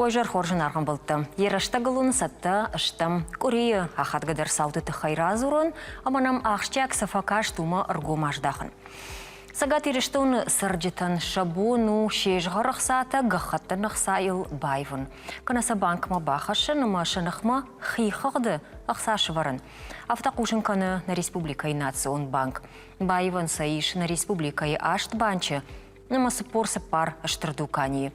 Ойжар хоржын арғын болтты. Ерашта ғылуын сатты, ұштым. Корея ақадғыдар сауты тұқайра зұрын, аманам ақшчак сафакаш тума ұрғу маждақын. Сагат ерештуын сырджетін шабуыну шежғар ұқсаты ғақаттын ұқсайыл байвын. Канаса банкма бақашын, машынықма хиқығды ұқсашы варын. Автақушын каны на Республикай Национ банк. Байвын саиш на Республикай Ашт банчы, намасы порсы-пар ұштырду кани.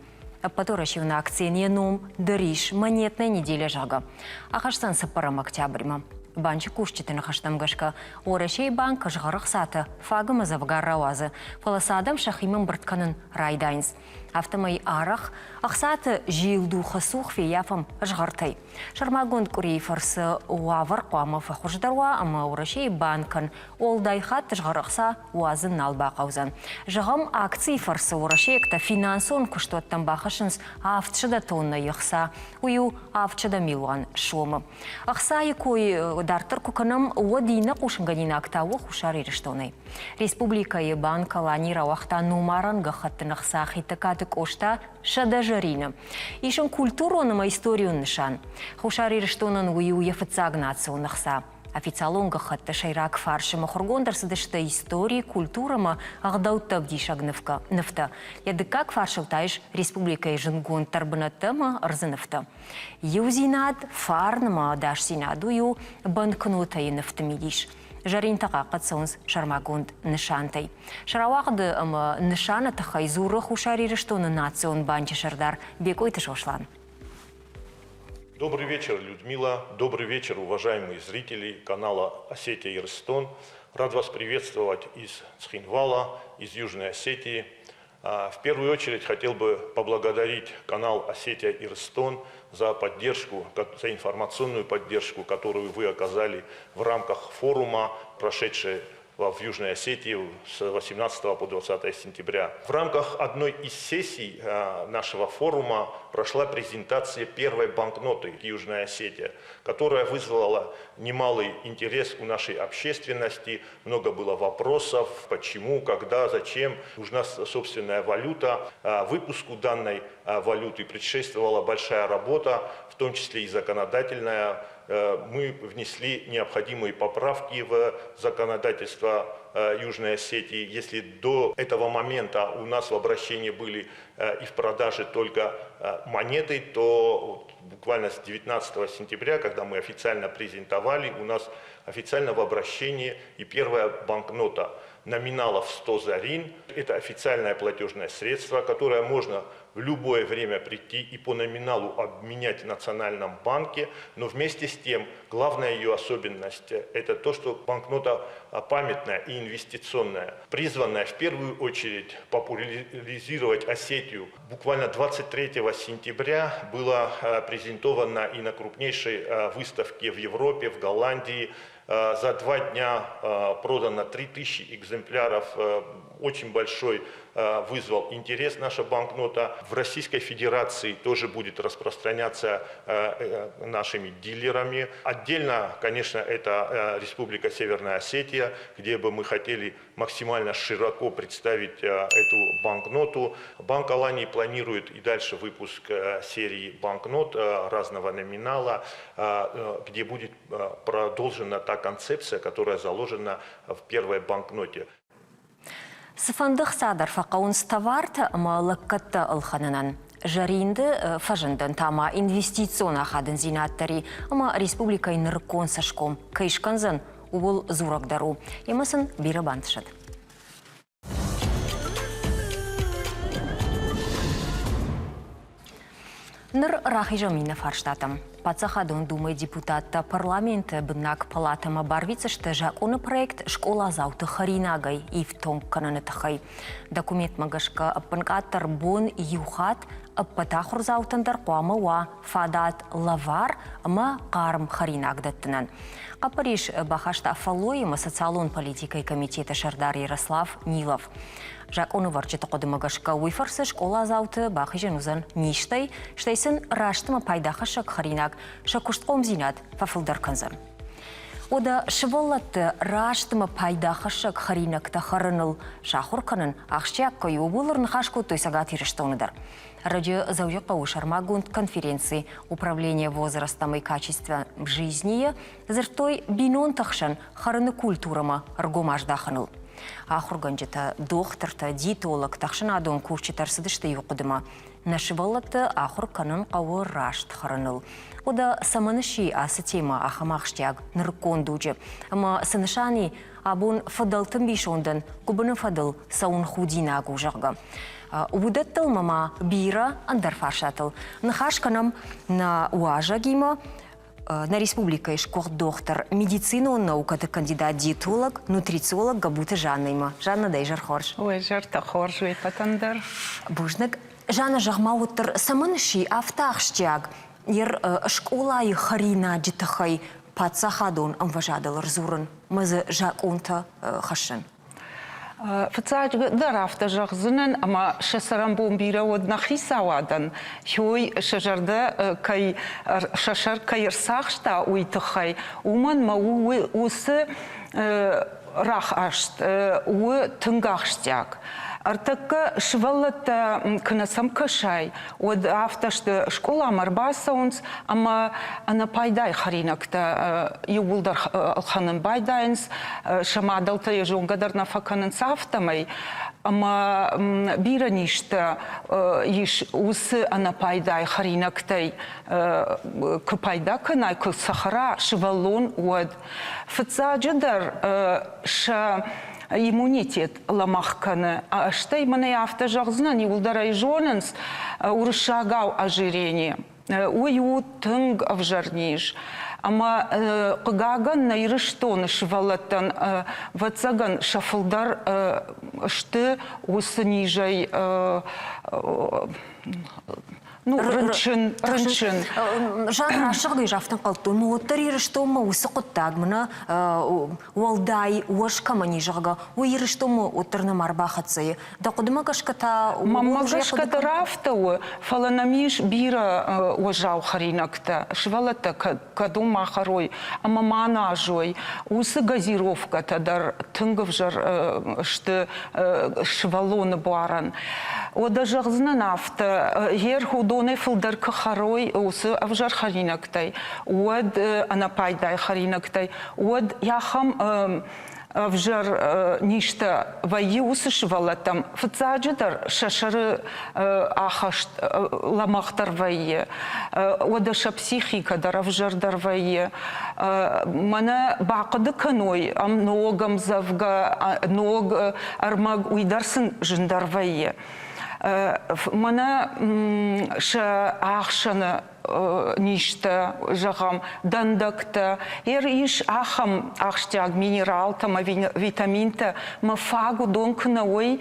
Поторащивна акционе ном дыриш монетная неделя жага. Ахаштан сапарам октябрьма. Банчы кушчетен хаштам гашка. Орашей банк жгарых саты. Фагыма завгар вазы. Фаласадам шахимым біртканын райдайнс. Автомай арах. Ахсаты жилду хасух фияфам жгартай. Шармагонд курейфарсы уавар қуамы фахуждаруа, ама орашей банкан. Ол дайхат жгарықса уазын налбақаузан. Жағам акции фарсы орашейкта финансон күштуаттан бақышынс автшыда тонна яқса. Ую автшыда милуан шомы. Ақса екой дартыр куканам уадина кушынганина актауы хушар ерештонай. Республикай банка ланира уақта нумаран ғақаттын ақса хитакатык ошта шада жарина. Ишын культуронама историю нышан. Хушар ерештонан ую ефыцаг национ ақса. Официалон ғақатты шайрак фаршы махургондар сыдышта истории культурама ағдауттав дейшаг нефта. Яды как фаршылтайш республикай жынгон тарбынаттама арзыныфта. Юзинад фарнама даш синаду ю банкнотай нефтами дейш. Жарин тақақат соңыз шармагонд нышантай. Шарауағды нышана тақай зуры хушарирештоны национ банчы шардар бекойты шошлан. Добрый вечер, Людмила. Добрый вечер, уважаемые зрители канала Осетия и Ростон. Рад вас приветствовать из Цхинвала, из Южной Осетии. В первую очередь хотел бы поблагодарить канал Осетия и Ростон за поддержку, за информационную поддержку, которую вы оказали в рамках форума, прошедшего в Южной Осетии с 18 по 20 сентября. В рамках одной из сессий нашего форума прошла презентация первой банкноты Южной Осетии, которая вызвала немалый интерес у нашей общественности. Много было вопросов, почему, когда, зачем нужна собственная валюта. Выпуску данной валюты предшествовала большая работа, в том числе и законодательная. Мы внесли необходимые поправки в законодательство Южной Осетии. Если до этого момента у нас в обращении были и в продаже только монеты, то буквально с 19 сентября, когда мы официально презентовали, у нас официально в обращении и первая банкнота номиналов 100 зарин. Это официальное платежное средство, которое можно в любое время прийти и по номиналу обменять в Национальном банке. Но вместе с тем, главная ее особенность – это то, что банкнота памятная и инвестиционная, призванная в первую очередь популяризировать Осетию. Буквально 23 сентября была презентована и на крупнейшей выставке в Европе, в Голландии. За 2 дня продано 3000 экземпляров. Очень большой вызвал интерес наша банкнота. В Российской Федерации тоже будет распространяться нашими дилерами. Отдельно, конечно, это Республика Северная Осетия, где бы мы хотели максимально широко представить эту банкноту. Банк Алании планирует и дальше выпуск серии банкнот разного номинала, где будет продолжена та концепция, которая заложена в первой банкноте. Сыфандық садар фақауын ставарт малыққатты ұлханынан. Жаринды фажындан тама инвестицион ақадын зинаттари, ама республикай ныркон сашком кайшқанзын уыл зурагдару. Емасын бері бантышад. Ныр рахи жамина фарштатам. Пацахадон думай депутатта парламенты бынак палатама барвицышты жақуны проект школа зауты харинагай и в том кананы тахай. Документ магашка аппанкаттар бон юхат аппатахур заутандар қуамыва фадат лавар ама қарым харинагдаттынан. Қапариш бахашта фалойыма социалон политикай комитета Шардар Ярослав Нилов. Жақуны варчыты қодымагашка уйфарсы школа зауты бақы женузан ништай, штайсын раштыма пайдаха шак харинаг, шакуштқом зинат фафылдар канзан. Ода шываллатты раштыма пайдахашак харинакта харыныл шахурканын ақшчак кою булырны хашку тойсага тирештоныдар. Ради зауёка шармагунд конференции управления возрастом и качеством жизни зертой бинон тахшан харыны культурама аргомаждаханыл. Ахурганжета дохтырта диетолог тахшан адон курчитарсыдышты юқыдыма. Нашываллатты ахур канын қауы рашт харыныл. Ода саманыши асы тема ахамақштяг ныркондуджи. Ама сынышани абун фадалтын бишондан кубыны фадыл саун худина гужарга. Удаттыл мама бира андарфашатыл. Нахаш канам на уажагима на республика ишкор доктор медицину наукаты кандидат диетолог, нутрициолог Габута Жанна. Жанна дай жар хорш. Ой, жарта хорш вей патандар. Бужнак Жанна жагмауттыр саманыши автахштяг. Ер школай харина джитахай пацахадон амважадалар зурын. Мазы жакунта хашын. Фацач дарафта жагзынын, ама шасарам бомбира однахи савадан. Хой шажарда кай шашар кайырсахшта уйтахай. Уман ма усы рах ашт, у тынгахштяг. Артакка шваллата кнасам кашай, од авташты школа марбасаунс, ама ана пайдай харинакта югулдар алханын байдайнс, шамадалта ежонгадар нафаканын сафтамай, ама бира ништа иш усы ана пайдай харинактай капайда канай сахара шваллон од. Фацаджадар ша иммунитет ламахканы. А что именно авто жагзна не улдарай жоненс уршагау ожирение. Ой тынг авжарниш. Ама кыгаган найрыштон швалатан вацаган шафылдар шты усы нижай ну, рыншын. Жанна ашығы жафтан қалты. Моттар еріштомы осы құттагмына уалдай уашкама нежіға. Ой еріштомы оттарны марбақатсайы. Да құдыма кашката... Мамма кашката рафтауы фаланамиш бира уажау харинакта. Швалата каду махарой. Ама мана ажой. Усы газировка тадар тынгов жар шты швалоны баран. Ода жағзына нафта. Ер худоны фылдар кахарой усы авжар харинактай. Уад анапайдай харинактай. Уад яхам авжар ништа вайи усы швалатам. Фацаджадар шашары ахашт ламахтар вайи. Ода ша психикадар авжардар вайи. Мана бақыды каной ам ногам завга ног армаг уйдарсын жындар вайи. Мана ша ахшаны ништа жағам дандакта. Иш ахам ахштяг минералтама витаминта мафагу донкына ой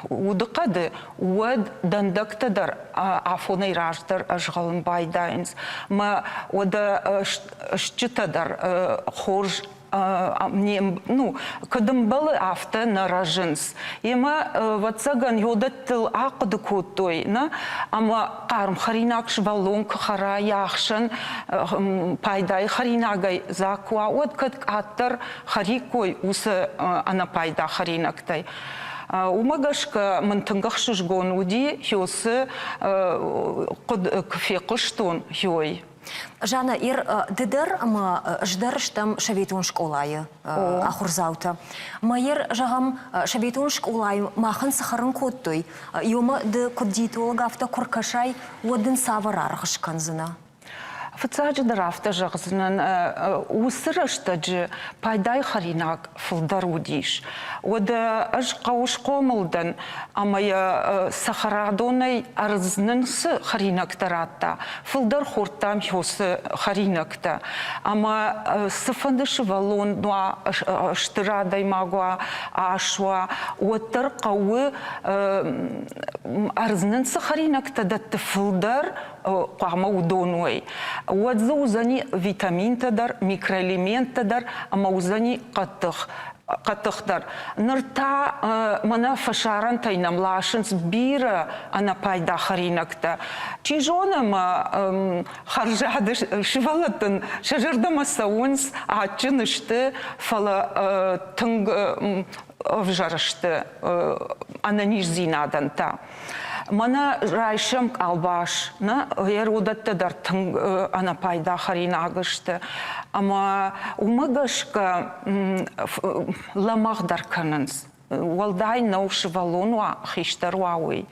удықады. Уад дандактадар афонай раждар ажғалын байдайынс. Ма ода шчытадар хорж ну, кадымбалы авто наражынс. Ема ватсаган йодаттыл ақыды көттой, ама қарым харинак швалон кахара яхшын пайдай харинагай закуа. От кад аттар харикой усы ана пайда харинактай. Умагашка мантынгах шыжгон уди хёсы кфе кыштон хёй. Жанна, дедер ама ждарыштам шабетун школайы ахурзаута. Майер жағам шабетун школайы махын сахарын коттой. Йома ды коддиетолог авто куркашай уадын саварар ғышканзына. Фацаджадар авто жағзынан усырыштаджы пайдай харинак фылдар удиш. Ода аж қауыш қомылдан амая сахарадонай арзнынсы харинактаратта. Фылдар хортам хёсы харинакта. Ама сыфандышы валон нуа штырадай магуа ашуа. Оттар қауы арзнынсы харинакта датты фылдар қама удонуай. Уадзы узани витамин тадар, микроэлемент тадар, ама узани қаттық Qattıqlar. Nırta mana faşaran taynam laşınız bira ana payda xarinakta. Çijonam harcadı şivalatın şajarda saunz açın işte fala tung avjarıştı ananiş zinadan ta. Mana rayşım albaş, na yer odatta dar tung ana payda xarinagıştı. Ama umagaşka lamaq darkanınız. Valday nau şivalonu xiştaruaui.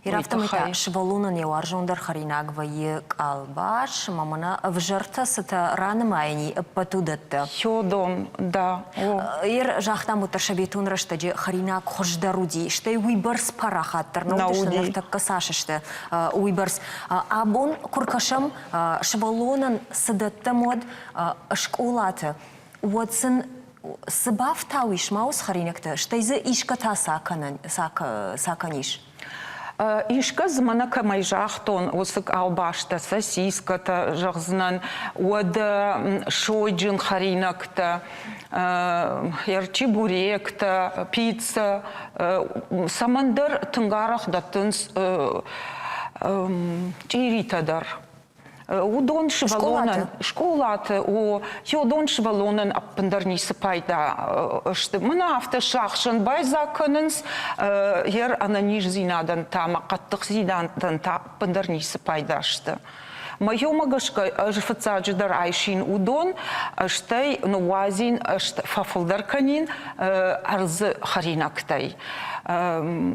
Иравтамыта швалунан яваржондар харинагвайы албаш, мамана вжарта сыта раны майни патудатты. Хёдон, да. Ир жахтам утар шабетун раштаджи харинаг хождаруди, штай уйбарс парахаттар, наудишнар такка сашышты уйбарс. Абон куркашам швалунан сыдатты мод школаты. Уатсын сыбав тауиш маус харинагты, штайзы ишката саканиш. Ишка змана камайжахтон осык албашта сосиската жағзынан ода шойджин харинакта чебуректа пицца самандар тынгарах датынс чиритадар. Удон швалонан школаты у йодон швалонан аппендарнисы пайда что мына автошахшын байзакынынс ер ананиш зинадан тама каттык зинадан та аппендарнисы пайдашты. Мое магашка жфацаджидар айшин удон штай нуазин фафылдар канин арзы харинактай.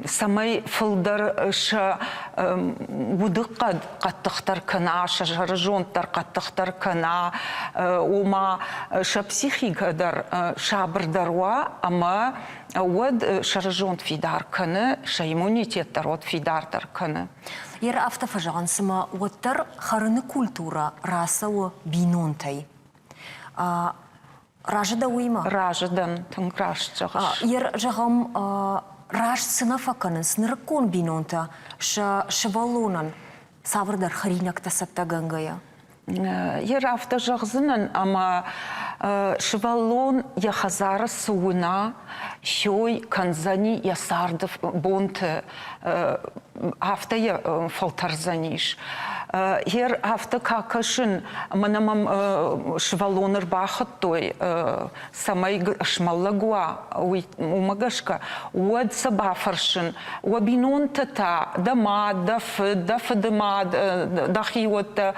Самай фылдар ша будыққа қаттықтар кана, ша жаржонтар қаттықтар кана, ома ша психикадар шабырдаруа, ама уад шаржонт фидар каны, ша иммунитеттар от фидардар каны. Ер автофажансыма оттар харыны культура расауы бинонтай. Ражыда уйма? Ражыдан, тыңкрашчығыш. Ер жағам раш сынафаканын сынырыккон бинонта шывалонан савырдар харинакта сатта гангая. Ер автожағзынан, ама шывалон яхазары суына шой канзани ясарды бонты автая фалтарзаниш. Ер авто какашын манамам швалоныр бахат той самай шмаллагуа умагашка уад сабафаршын уабинон тата дамад даф дамад дахиот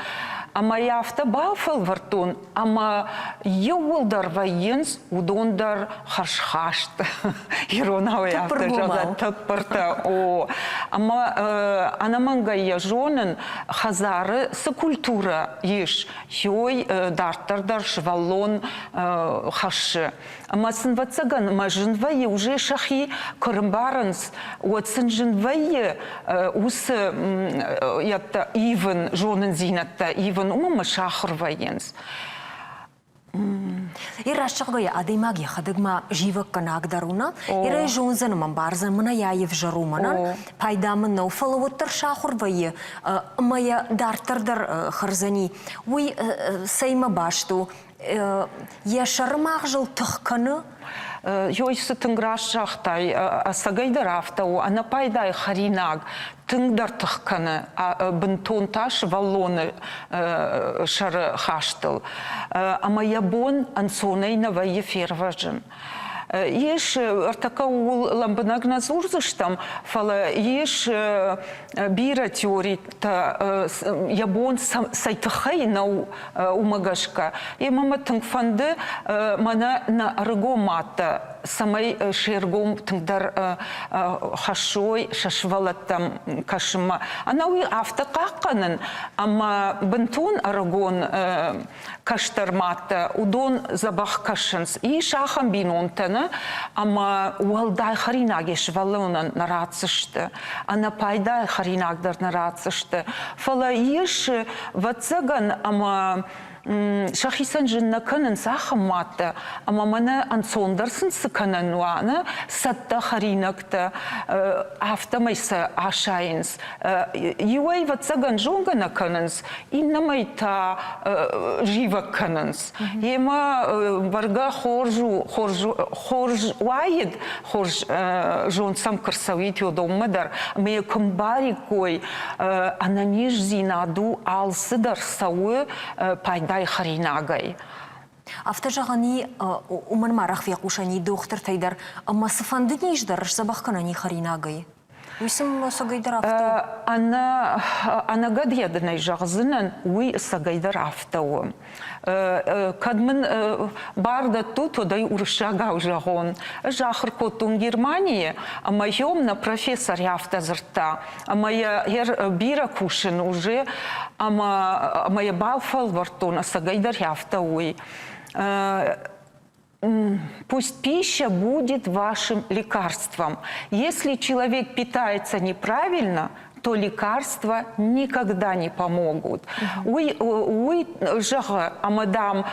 ама яфта бафал вартун ама йовулдар вайенс удондар хашхашт иронавы авто жага таппарта о ама анаманга яжонын хазары с культура еш хой дартардар швалон хашы ама сынвацаган мажынвайы уже шахи кырымбарынс уатсын жынвайы усы ятта ивен жонын зинатта ивен умама шахыр вайенс. Ирашчагая адаймаги хадыгма живак канагдаруна, ирай жонзан мамбарзан мына яев жаруманан, пайдамын науфалавоттар шахурвайы, мая дартардар харзани, уй сайма башту, яшармақ жыл тұққаны, Йойсы тыңграш шахтай, асагайдар автау, ана пайдай харинаг, тыңдар тұққаны, бінтон таш валоны шары хаштыл. Ама ябон ансонайна вайы ферважын. Еш артака ул ламбынагна зурзыштам, фала еш бира теория ябон сайтахай на умагашка. И мама тыңфанды мана на аргомата. Самай шергом тыңдар хашой шашвалаттам кашыма. Ана уй автоқаққанын, ама бінтон арагон каштармата, удон забах кашынс. И шахам бинонтаны, ама уалдай харинаг ешвалонан нарацышты. Ана пайдай харинагдар нарацышты. Фала еш вацаган, ама Шахисан жинна канын сахаматта, ама мана ансондарсын сыканануаны сатта харинакта автомайса ашайынс. Юай ватсаган жонгана канынс, иннамайта жива канынс. Ема барга хорж вайд, хорж жон сам кырсавит йодомадар, ме кымбари кой ананиш зинаду алсыдар сауы пайдай харинагай. Автожағани уман марах вяқушани доктор тайдар, ама сыфанды неждар забахканани харинагай. Уйсым сагайдар авто? Ана гадьядынай жағзынан уй сагайдар автоу. Кадмын барда тут одай уршагау жағон. Жахыр котун Германии, ама ёмна профессор автозырта. Ама я бира кушин уже, ама я бауфал вартона сагайдар автоуй. Пусть пища будет вашим лекарством. Если человек питается неправильно, то лекарства никогда не помогут. Уй жага амадам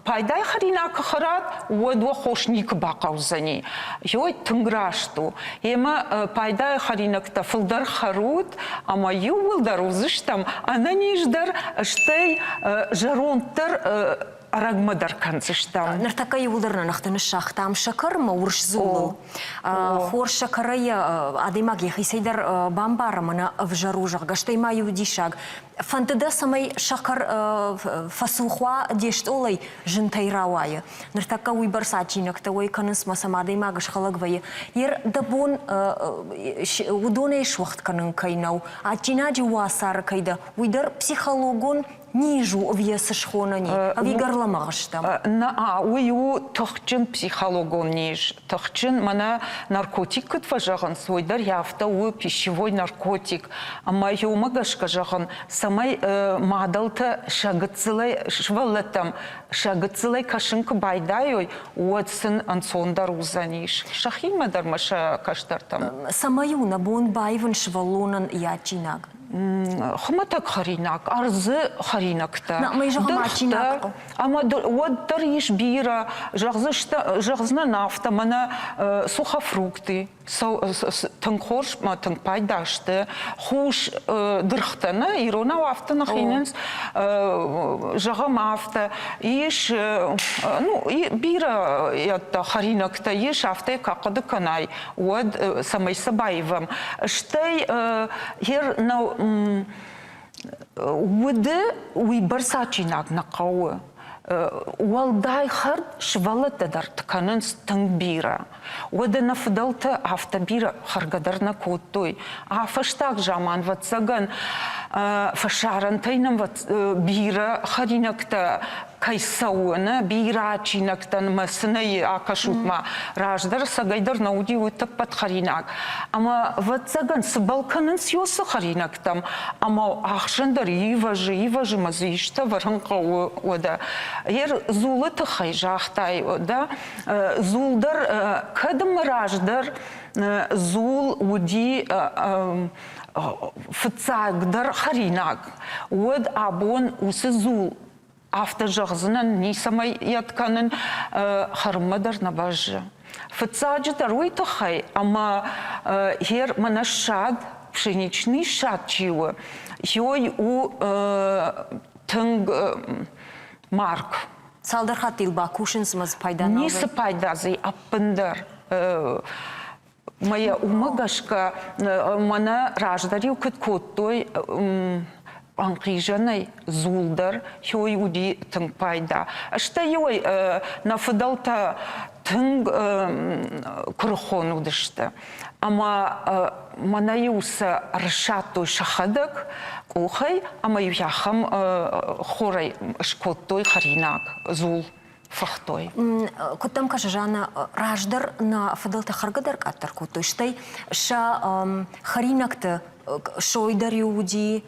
пайдай харинак харат, уэдва хошник бакаузани. Йой тынграшту. Ема пайдай харинакта фылдар харут, ама ювылдар узыштам, ана ниждар штей жаронтар арагмадар канцыштам. Нартакай улдарна нахтыны шахтам шакар маурш зулу. Хор шакарая адаймаг ехайсайдар бамбарамана в жару жага, штай маю дишаг. Фантыда самай шакар фасухуа дешт олай жынтайрауая. Нартака уйбар сачинак тауай каныс масам адаймаг шхалагвая. Ер дабон удоне швахт канын кайнау. Ачинаджи уасар кайда. Уйдар психологон нижу вьесы шхонани, а вигарламагыштам. Уйу тохчын психологон ниж. Тохчын мана наркотик кытва жағын свойдар яфта уй пищевой наркотик. Ама юмагашка жағын самай мадалта шагыцылай швалатам. Шагыцылай кашынка байдайой уатсын ансондар узаниш. Шахимадар маша каштартам. Самаю на бон байван швалонан ячинаг. Хматак харинак, арзы харинакта. На мы жага мачинак. Ама вот дариш бира, жағзна нафта, мана сухофрукты, тыңхорш, тыңпайдашты, хуш дырхтана, ирона вафтана хиненс, жага мафта, еш, бира ятта харинакта, еш афтай какады канай, вот самай сабаевам. Штай хер на уды уйбар сачинак на кауы. Уалдай хард швалатадар тканын стыңбира. Уды нафдалты автобира харгадарна коттой. А фаштак жаман ватсаган фашарантайным бира харинакта кайсауына бира чинактан масынай акашутма раждар сагайдар науди өтіп пат харинак. Ама ватсаган сыбалканын сиосы харинактам. Ама ақшындар иважы мазишта варынқа ода. Ер зулы тұхай жақтай ода. Зулдар кадым раждар зул уди фыцагдар харинак. Од абон усы зул. Автожағзынан несамай ятканын харымадар набажы. Фыцаджыдар уйтахай, ама хер мана шад, пшеничный шад чиуы. Йой у тынг марк. Салдар хатилба кушынсымыз пайдан алды. Несі пайдазы аппындар. Моя умагашка мана раждари күт коттой анқижанай зулдар, хой уди тынг пайда. Ашта йой нафыдалта тынг күрхон удышты. Ама мана юса ршаттой шахадак, кухай, ама юяхам хорай шкоттой харинак, зул. Фахтой. Кутам каже жана раждар на фадалта харгадар каттар куттой. Штай ша харинакты шойдар юди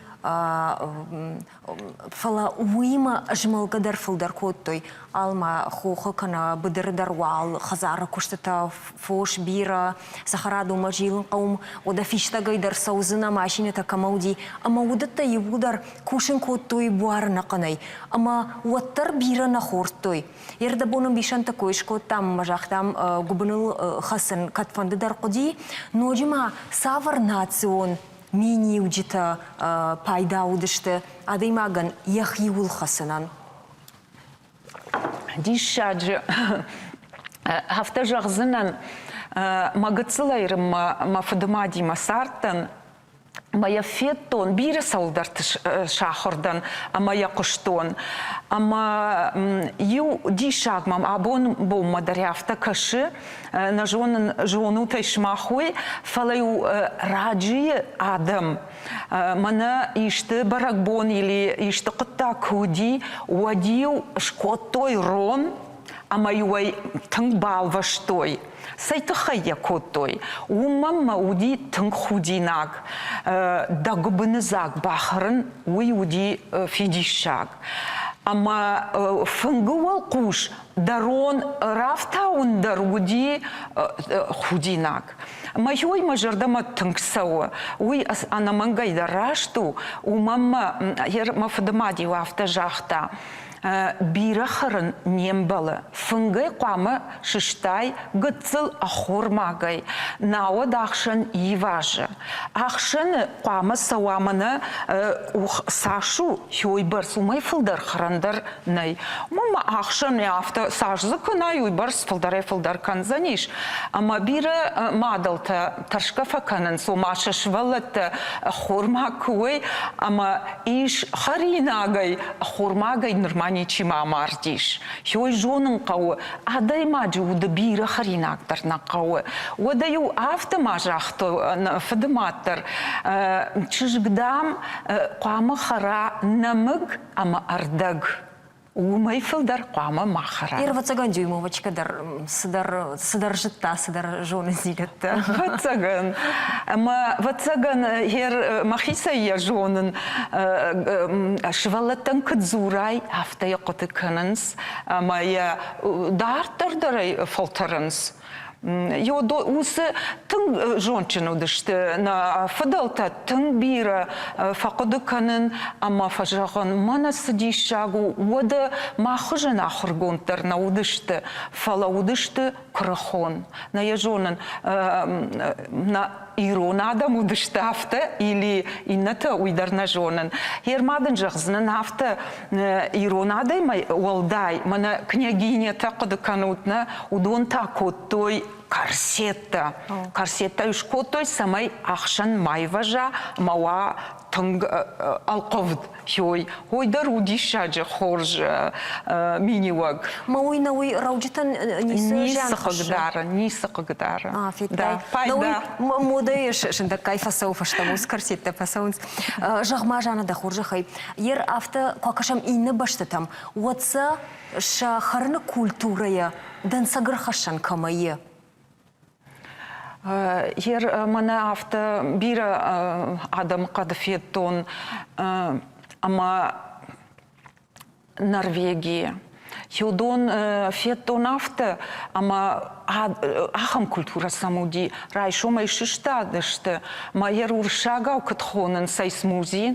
фала уйма жмалгадар фылдар коттой алма хохы кана быдырдар вал хазара куштата фош бира сахараду мажилын қаум ода фишта гайдар саузына машинета камауди ама удатта евудар кушын коттой буарына қанай ама уаттар бира на хортой ерда боным бишан такой шкоттам мажахтам губыныл хасын катфандыдар қоди ножима савар национ мини уджита пайда удышты адаймаган яхиул хасынан. Дишаджи хафта жағзынан магыцылайрым мафыдымади масартан Мая феттон бире салдарты шахордан, мая куштон. Ама ю дишагмам абон бом мадаряфта каши на жону тайшмахуй фалаю раджи адам. Мана иште баракбон или иште кыта куди уадил шкотой рон, ама юай тангбал ваштой. Сайтахая котой, умамма уди тангхудинаг, дагбынызаг бахрын уй уди фидишаг. Ама фангуал куш дарон рафтаундар уди худинаг. Майой мажардама тангсау, уй анамангай дарашту, умамма ер мафдамади вафтажахта. Бирахаран нембалы. Фынгай қамы шыштай гыцыл ахормагай. Науы дақшын еважы. Ақшын қамы сауамыны сашу хойбар сумай фылдар харандар най. Мама ақшын яфта сажзы күнай уйбар фылдар канзаниш. Ама бирі мадалта таршка факанын сумашы швалатты хормаг куй. Ама иш харинагай хормагай нырман Ничима мардиш. Хой жонын қауы, адаймаджы уды бирі харинақтарна қауы. Одаю автомажақты фадыматтар. Чыжгдам қамы хара намыг, ама ардыг. Умай фылдар қамы махара. Вацаган дюймовочкадар сыдар жытта, сыдар жоны зилетті. Вацаган. Ама вацаган махиса я жонын шывалаттан кыдзурай афтая қоты кынынс. Ама я дартардарай фолтарынс. Усы тың жончыны дышты на фадалта тың бира фақыды канын ама фажағын манасы дейшагу оды махыжын ахыргонтар на удышты фала удышты крыхон на ежонын на Ирон адам удышты афты или инната уйдарна жонын. Ермадын жағзынын афты Ирон адаймай олдай, мана княгиня тақыды канутна удон такоттой корсетта. Корсетта үшкоттой самай ақшан майважа мауа тынг алқовд. Ойдар удишаджы хорж миниваг. Мауи рауджитан Нисы қыгдары. Да, пайда. Модай шында кайфа сауфа штамус корсетта пасаунс. Жағма жаны да хоржы хай. Ер авто қақашам ині башты там. Уатса шахарны культурая дан сагырхашан камайы. Ер мана авто бира адам қадыфеттон ама Норвегия. Хилдон феттон авто ама ахам культура самуди. Райшома и шиштадышты. Ма ер уршагау кытхонын сайсмузи.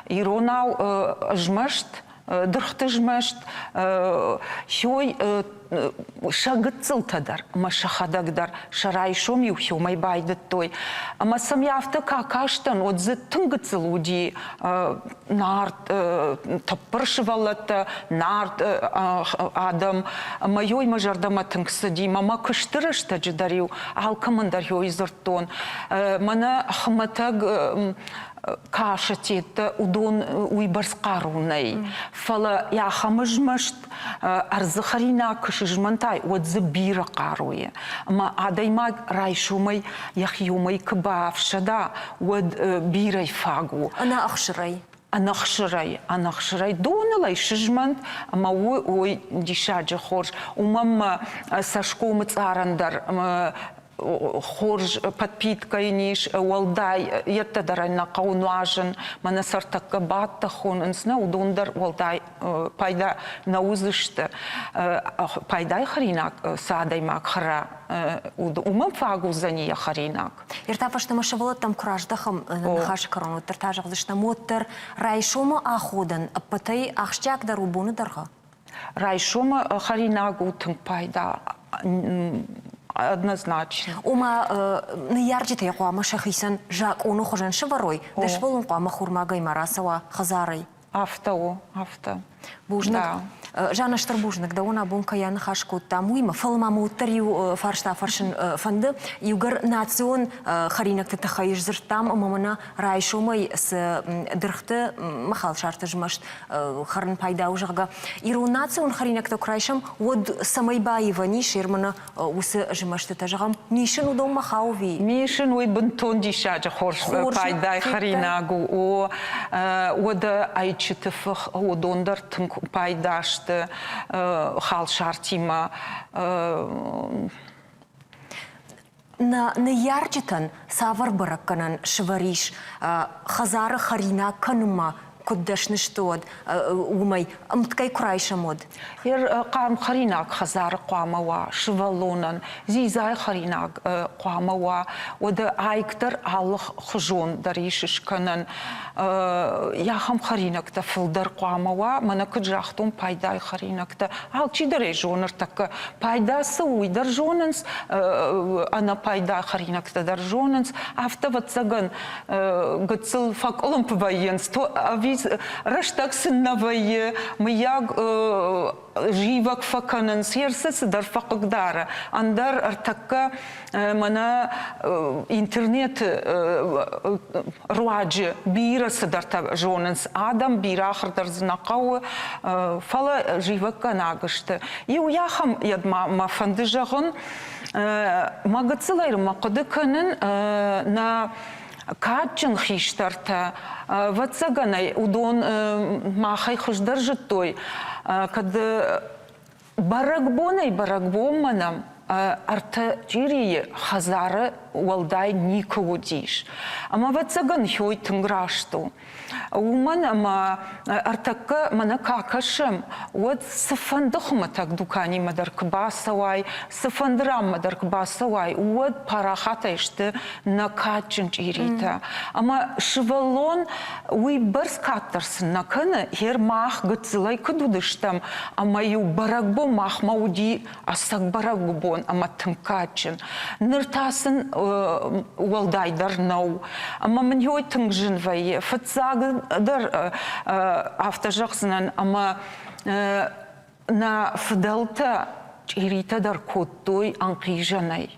Иронау жмашт. Дұрхты жмашт. Хой шагыцыл тадар, ама шахадагдар, шарайшом юхиумай байды той. Ама сам яфты какаштан, отзы тынгыцыл уди нарт таппыршывалаты, нарт адам, ама йой мажардама тынгсыди, мама кыштырышты жидарю, алкамындар йой зыртон. Мана ахматаг кашатетті удон уйбарсқарунай. Фала яхамыжмашт арзыхарина кышыжмантай отзы бира қаруе. Ма адаймаг райшумай яхиумай кыбавшада от бирай фагу. Ана ақшырай. Анахшырай. Донылай шыжмант, ама ой дишаджы хорж. Умам сашкомыц арандар хорж подпиткой ниш уалдай еттедарайна каунуажын мана сартакка батта хонынсна удондар уалдай пайда наузышты пайдай харинак садаймак хара умам фагузания харинак. Иртапашты машеволот там кураждахам нахаш корону тартажагдышна моттер райшома аходан апатай ахштяк дарубуны дарга. Райшома харинагу тынг пайда однозначно. Ума неярджите якуама шахисан жак ону хожан шеварой, деш волун куама хурмагай марасава хазарай. Авто. Бужнак. Жана Штарбужнак, да она бунка я нахашку там уйма, фалмама уттарью фаршта фаршин фанды, югар национ харинак ты тахаиш зертам, мамана райшумай с дырхты махал шарты жмашт харин пайда ужага. Иру национ харинак ты крайшам, вот самай баева ниш, ирмана усы жмашты тажагам, нишин удом махауви. Мишин уй бунтон дишаджа хорш пайда харинагу, о ода айчитыфых одондар тынк пайдаш хал шартима на ярджитан савар баракканан швариш хазара харина канума куддашны штод умай амткай крайшамод. Ер қарм харинак хазар қуамава швалонан зизай харинак қуамава ода айктар алық хжон даришиш канан яхам харинакта фылдар қуамава мана кыджахтун пайдай харинакта алчи дарей жоныр такка пайдасы уйдар жонынс ана пайда харинакта дар жонынс автоватсаган гыцыл фак олымпывайенс то авиз раштак сыннавайе маяг живак факанын серсес дар факыгдара андар артакка мана интернет руаджи бирасы дарта жонынс адам бирахыр дар знакауы фала живак канагышты и уяхам ядма мафанды жағын магыцылайры мақыды күнін на качын хиштарта ватсаганай удон махай хуждар жытой кады барагбоманам арта жирие хазары уалдай никого диш. Ама ватсаган хой тынграшту. Уман ама артакка мана какашым. Вот сыфандыхма так дукани мадарк басавай, сыфандрам мадарк басавай. Вот парахата ишты накачын жирита. Ама шывалон уй барс каттарсын наканы хер мах гыцылай кыдудыштам. Ама ю барагбо мах мауди асак барагбон ама тымкачын. Ныртасын уалдайдар нау. Ама мен йой тынгжын вайе. Фатсагдар автожақсынан ама на фдалта ирита дар коттой анқижанай.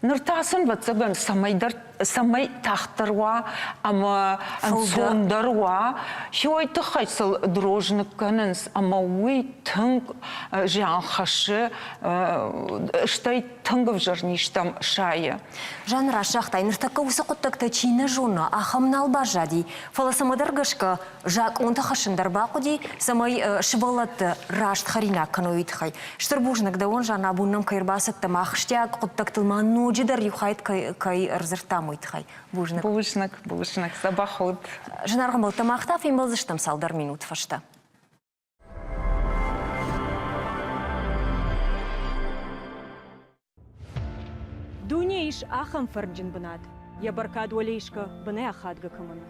Ныртасын ватсаган самай тахтарва ама ансондарва йой тахайсыл дрожник канынс ама уй тынг жан хашы штай тынгов жарништам шая. Жанра шахтай ныртакка усы құттакта чина жона ахамнал бажади. Фаласамадар гашка жак онта хашындар бақуди самай шыбалатты рашт харина кануитхай. Штырбужнак да он жана буннам кайрбасакта махштяк құттактылман нуджидар юхайт кай рзыртам уйтхай. Бужнак, сабахот. Жанарга мылта мақтаф им балзыштам салдар минут фашта. Дуне иш ахам фарджин бнат. Я баркад валейшка бне ахадга камана.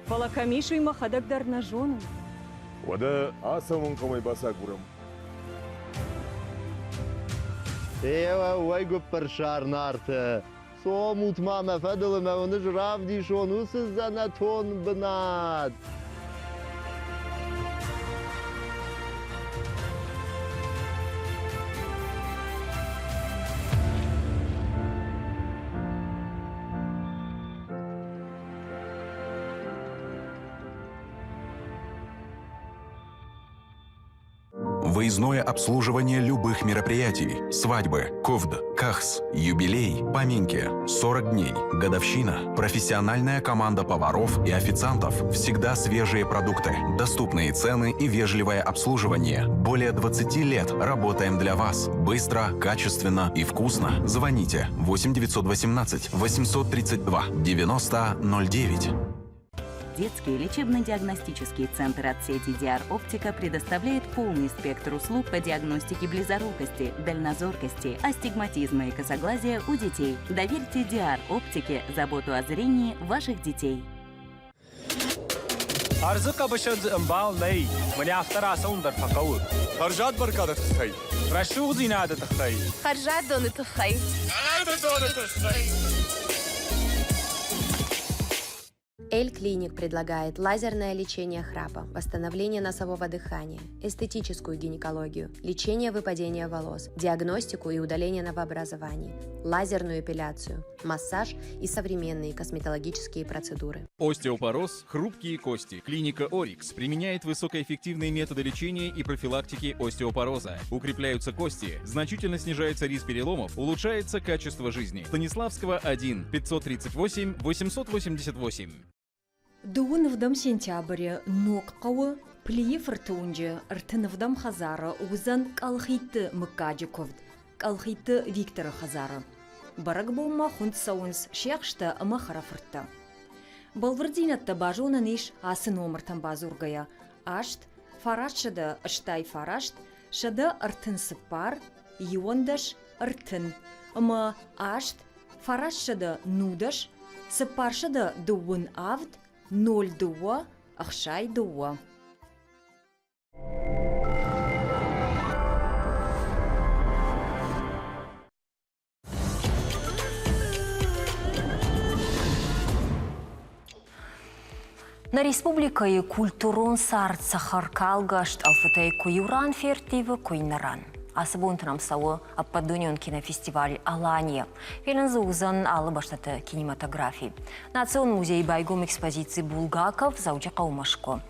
Фалакамишу има хадагдар на жону. Вада асамун камай баса курам. Ewa, wajgo pershar narte. So moet mama verder met ons raaf die schon hoe ze zijn ton benad. Выездное обслуживание любых мероприятий. Свадьбы, ковд, кахс, юбилей, поминки, 40 дней, годовщина. Профессиональная команда поваров и официантов. Всегда свежие продукты, доступные цены и вежливое обслуживание. Более 20 лет работаем для вас. Быстро, качественно и вкусно. Звоните 8 918 832 90 09. Детский лечебно-диагностический центр от сети Диар Оптика предоставляет полный спектр услуг по диагностике близорукости, дальнозоркости, астигматизма и косоглазия у детей. Доверьте Диар Оптике заботу о зрении ваших детей. Arzu qabışıd ımbal ney, məni aftara asındır faqavur. Xarjat barqadı tıxay. Raşuq zinadı tıxay. Xarjat donu tıxay. Эль-Клиник предлагает лазерное лечение храпа, восстановление носового дыхания, эстетическую гинекологию, лечение выпадения волос, диагностику и удаление новообразований, лазерную эпиляцию, массаж и современные косметологические процедуры. Остеопороз, хрупкие кости. Клиника Орикс применяет высокоэффективные методы лечения и профилактики остеопороза. Укрепляются кости, значительно снижается риск переломов, улучшается качество жизни. Станиславского 1, 538 888. Дуун вдам сентябрь нокқауы плиев ртунже ртын вдам хазара узан калхиты мыкаджиковд, калхиты Виктора хазара. Барак болма хунт саунс шеқшта махарафыртта. Балвардинатта бажуна ниш асын омыртан базургая. Ашт, фарашшада аштай фарашт, шада ртын сыпар, юондаш ртын. Ма ашт, фарашшада нудаш, сыпаршада дуун авд, 0-2, ахшай 2. На республикае культурон сарт сахаркалгашт алфатай куюран фертивы куйнаран. Асыбонтынам сауы аппадунион кинофестиваль Алания. Фелензы узан алы баштаты кинематографии. Национ музей байгом экспозиции Булгаков зауча Каумашко.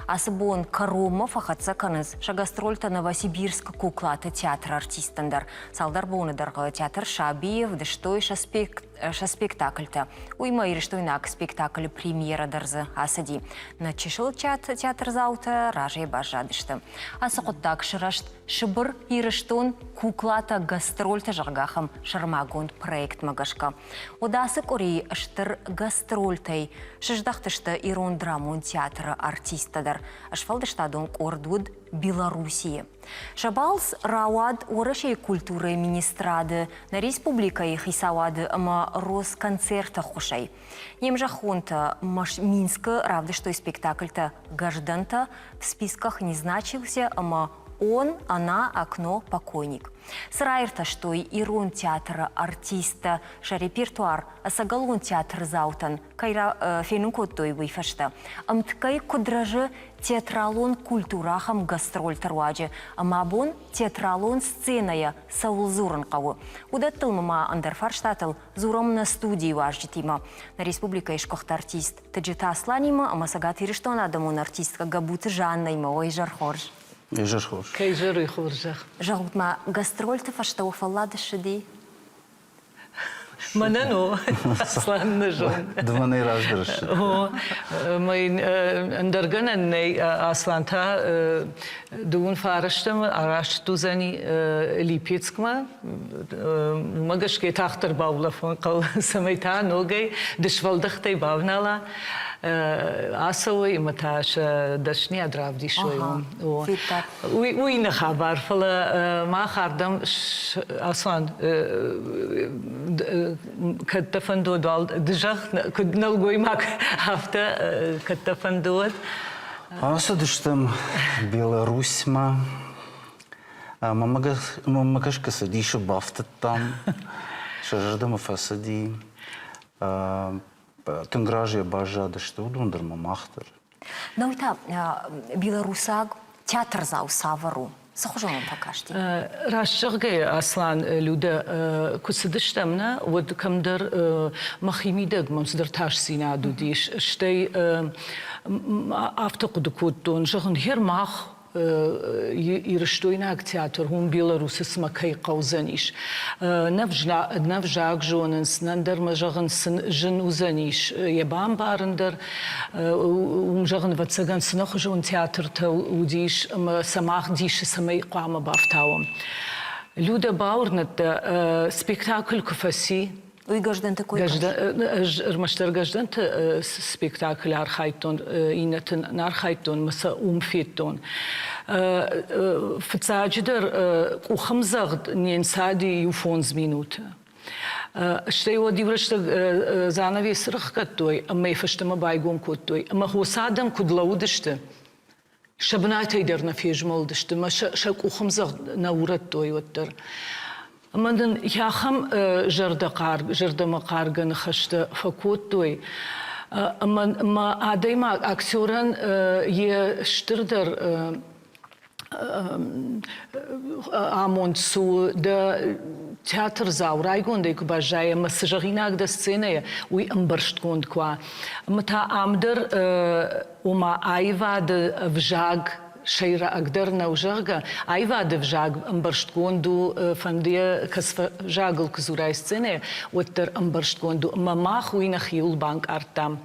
Асыбон Каромов ахатса каныз шагастрольта Новосибирск куклаты театр артистандар. Салдар боныдарғы театр Шабиев дыштой спектакльта. Уйма ирыштойнак спектакль премьера дарзы асади. Начешыл театр заута ражей бажадышты. Асықыттак шырашт шыбыр ирыштон куклата гастрольта жағғахым шырмагон проект магашка. Одасы кори ыштыр гастрольтай шыждақтышты ирон драмон театры артистадар. Ашфалдыштадон ордуд Белоруссии. Шабалс рауад орышей культуры министрады на республика их исауады ама Росконцерта хушай. Немжахонта Минска равды, что спектакль-то гажданта в списках не значился, ама он, она, окно, покойник. Сраирта, что и ирон театра артиста, шарепертуар, асагалон театр заутан, кайра фенукот той выйфашта. Амткай кудражи театралон культурахам гастроль таруаджи, амабон театралон сценая саулзуран каву. Удаттыл мама андерфарштатыл зуром на студии важжитима. На республика ишкохт артист таджита асланима, амасагат ириштон адамон артистка габуты жаннайма, ой жархорж. Ежерхош. Кайжеры хоржах. Жалутма гастрольты фашта уфаллады шиди. Манано, сланны жон. Дваны раздырыш. Mijn undergenen Aslanta doen farıştım araç düzeni Lipetskma magaş ke tahtır bavla fon kal samita nogay dışvaldıqtay bavnala Асовый иматаш дашни адравди шоюм. Уй на хабар фала махардам Аслан каттафандо дал джах кудналгой мак хафта каттафандо. Асадыштым Беларусьма мамагашка садишу бафтат там шажадам фасади Тынгражия бажады, что удундырма махтыр. Но это Белорусаг театр зау савару. Сахужон покажти. Рашчагай Аслан люда кусыдыштамна вот камдар махимидег мамсдар таш синаду диш штей автокудукуттон жагын хер мах ирштойнак театр хун Беларуси смакай qauzanиш. Навжак жоненс нандер мажаган жин узаниш. Ебам барындер умжаган вацаган сынах жон театр та удиш самах диш самай қама бафтауам. Люда Баурнат спектакль кафаси. Уй гажданты кой Рмаштар гажданты спектакль архайтон, инатын нархайтон, маса умфеттон. Фцаджидер ухамзагд ненсади юфонз минута. Штей одиврашта занавес рахкаттой, а мейфаштама байгон коттой, а махосадам кудлаудышты. Шабнайта идер на фежмолдышты, ма шак ухамзагд наураттой оттар. Амандан яхам жардама карган хашта факоттой. Ма адайма актеран е штырдар амонсу да театр заурайгонда кубажая массажаринак да сцене уй амбарштконд ква. Мта амдер ума айва да вжаг شيرا أقدرنا وجاغا أيوة دفجاغ أمبرشتكوندو فندية كسف جاغل كزوراي سنة وتر أمبرشتكوندو أما ما خوينا خيول بانك أرتام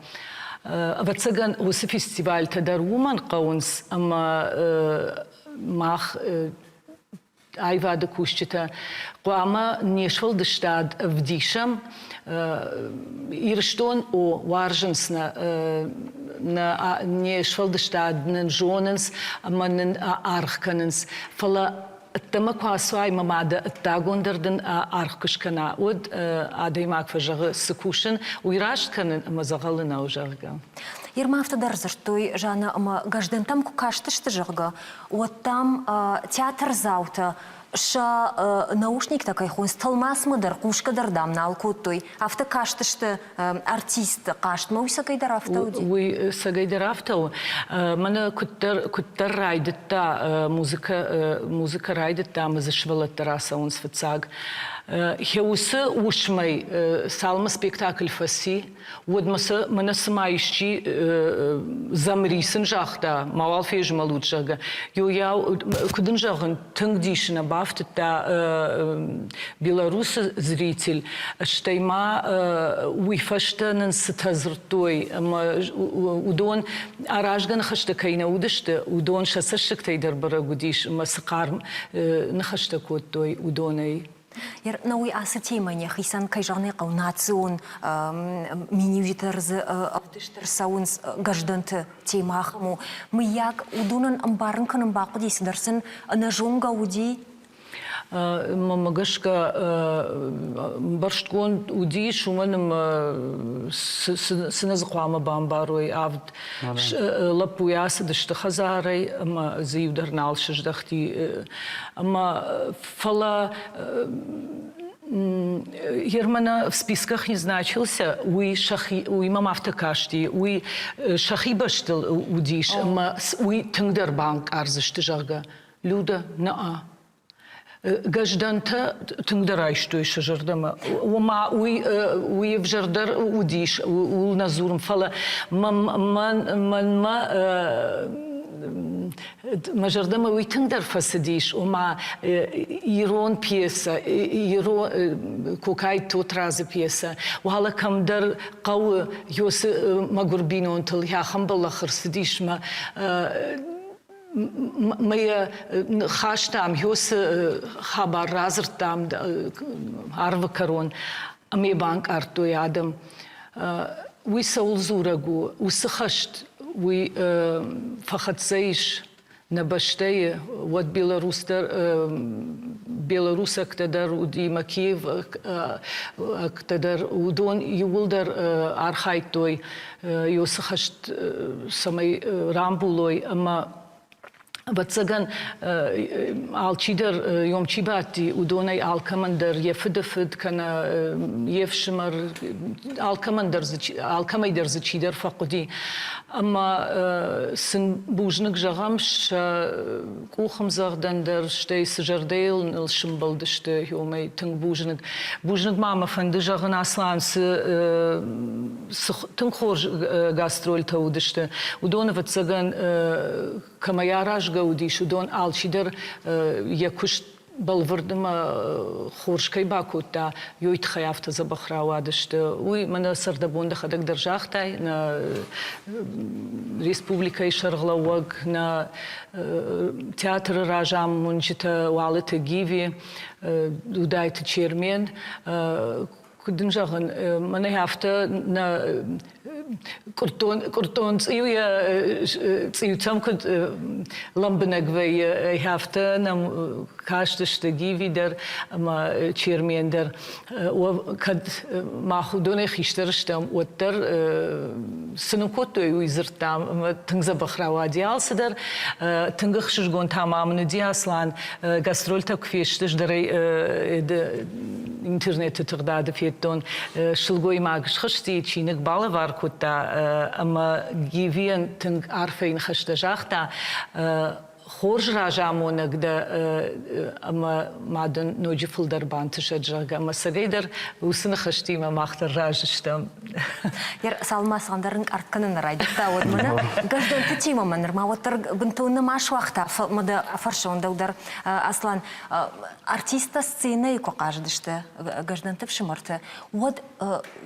واتسجن وس فيستيفال تدرومان قونس أما ماخ أيوة دكوشتا قاما نيشفل دشتاد فديشم إيرشتون أو وارجنسنا na nešvaldestad na jonens ama na archkanens fala tama kwaswai mamada tagonderden archkushkana od adaymak fajag sekushen uirashkanen mazagalna ujarga Ирма автодарзыртой жана ама гаждентам кукаштышты жырга вот там театр заута ша наушник такой хун сталмас мыдыр кушкадар дамна алкоттой авто каштышты артист каштма уй сагайдар автауди уй сагайдар автау мана куттар райдытта музыка райдытта мазышвалаттар асаун сфацаг Хеусы ушмай салма спектакль фаси, удмаса мана самаищи замрисын жахта, мавал феж малучага. Я кудын жагын тыңдишина бафтыта белорусы зритель, штайма уйфаштанын сытазыртой, удон аражган хашта кайна удышты, удон шасашык тайдар барагудиш, масакарм нахашта коттой удонай. Науи асы темане хисан кайжаны қаунацион минивитерзы абдыштыр сауынс гажданты темахму. Мыяк удунын амбарын кының бақы дейсідерсін на жонга уди? Мамагашка баршткон уди шуманым сыназы қуамы бамбарой авд лапуясы дышты хазарай ама заюдарнал шыждахти ама фала Германа в списках не значился, уй мамавта кашти, уй шахибаштыл удиш, уй тыңдарбанк арзышты жага. Люда на Гажданта тыңдарайштой шажардама. Ума уй вжардар удиш, ул назурм фала. Мажардама уй тыңдар фасадиш, ума ирон пьеса, кукай тотразы пьеса. Уала камдар қауы йосы магурбинон тыл яхам балахыр садишма. Моя хаштам, йос хабар разртам, арва корон, а мне банк арту ядам. Уй саулзурагу, усахашт, уй фахатсейш на баштее, вот белорусак тадар удима Киев, тадар удон юлдар архайтой, йосахашт самой рамбулой, ама Ватсаган алчидер йомчибати удонай алкамандер ефдфд кана ефшмар алкамайдер зачидер фақуди ама сын бужник жагамш кухамзагдандер штей сжардейл нылшымбалдышты йомай тың бужник мама фанды жагын аслансы тың хор гастроль таудышты удона ватсаган كمياراج جودي شدون آلشيدر يكوش بالوردما خورشكي باكوتا يويت خيافت زبخرا وادشت وي من سردبون دخدك درجاختاي نا ريسبوبليكا شرغلوغ نا تياتر راجام منجتا والت جيفي ودايت تشيرمين كدن جاغن من هافتا نا كرتون تسيو تام كد لمبنك في هافتا نم كاشتش تجيفي در ما تشيرمين در وكد ما خدوني خيشترشتم وتر سنوكوتو يزرتام تنزا بخراواديال سدر تنغخش جون تمام ندي اصلا غاسترول تكفيشتش دري интернет تغداد فيتون شلغوي ماغش خشتي تشينك بالوار كوتا اما جيفين تنغ عارفين خشتجاختا خورج راجامونك دا اما معدن نوجي فلدر بانتش اجراغ اما سريدر وسن خشتي ما ماختر راجشتم ير سالما ساندرن اركنن رايدتا ودمنا غاردون تيما منر ما وتر بنتونا ماش وقتا مدا فرشون دودر اصلا артиста сцена и каждышта граждан тевшимарта вот